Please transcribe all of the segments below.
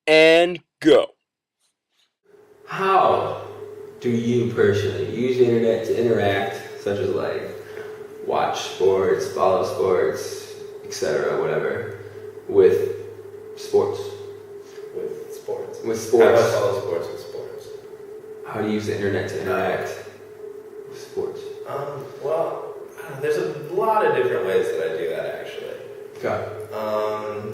and go. How do you personally use the internet to interact, such as like watch sports, follow sports, etc., whatever, with sports? With sports. With How do I sports. follow sports with sports? How do you use the internet to interact with sports? There's a lot of different ways that I do that actually. Okay.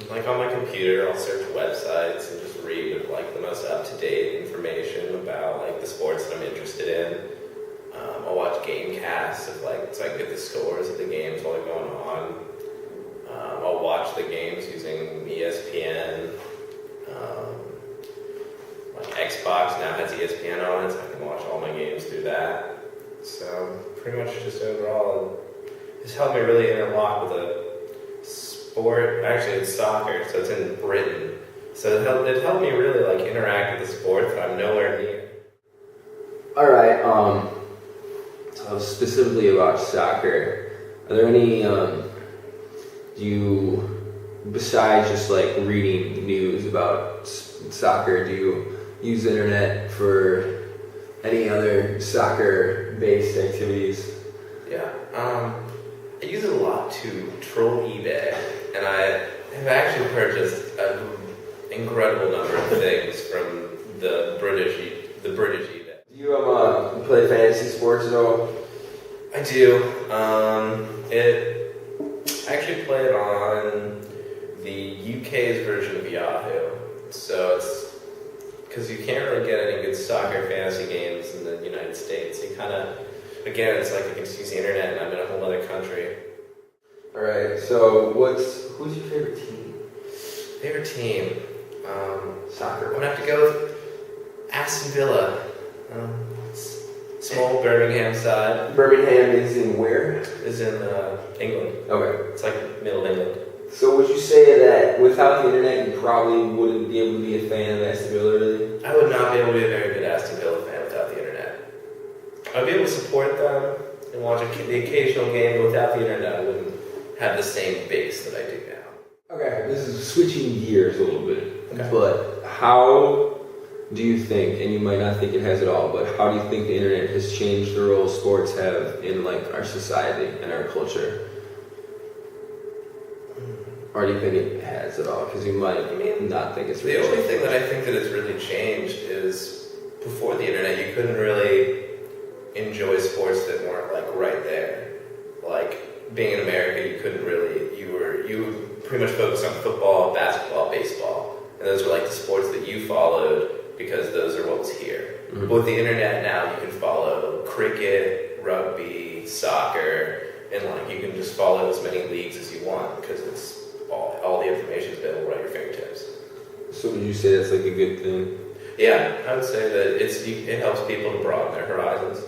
Like on my computer, I'll search websites and just read like the most up-to-date information about like the sports that I'm interested in. I'll watch game casts of like so I can get the scores of the games while they're going on. I'll watch the games using ESPN. Like Xbox now has ESPN on it, so I can watch all my games through that. So pretty much just overall, it's helped me really interlock with a sport. Actually, it's soccer, so it's in Britain. So it helped me really like interact with the sport that I'm nowhere near. All right. So specifically about soccer, are there any besides just like reading news about soccer, do you use the internet for any other soccer-based activities? Yeah, I use it a lot to troll eBay, and I have actually purchased an incredible number of things from the British eBay. Do you play fantasy sports at all? I do. I actually play it on the UK's version of Yahoo. So it's because you can't really get any good soccer fantasy games in the United States. You kind of, again, it's like you can just use the internet and I'm in a whole other country. All right. So who's your favorite team? Favorite team? Soccer. I'm gonna have to go with Aston Villa. Small Birmingham side. Birmingham is in where? Is in England. Okay. It's like middle of England. So would you say that without the internet, you probably wouldn't be able to be a fan of Aston Villa, really? I would not be able to be a very good Aston Villa fan without the internet. I'd be able to support them and watch the occasional game, but without the internet, I wouldn't have the same base that I do now. Okay, this is switching gears a little bit. Okay. But how do you think, and you might not think it has at all, but how do you think the internet has changed the role sports have in like our society and our culture? Or do you think it has at all? Because you might not think it's really The only changed. thing that I think that has really changed is before the internet, you couldn't really enjoy sports that weren't like right there. Like being in America, you couldn't really. You would pretty much focus on football, basketball, baseball, and those were like the sports that you followed because those are what was here. Mm-hmm. But with the internet now, you can follow cricket, rugby, soccer, and like you can just follow as many leagues as you want because it's all the information is available right at your fingertips. So would you say that's like a good thing? Yeah, I would say that it helps people to broaden their horizons.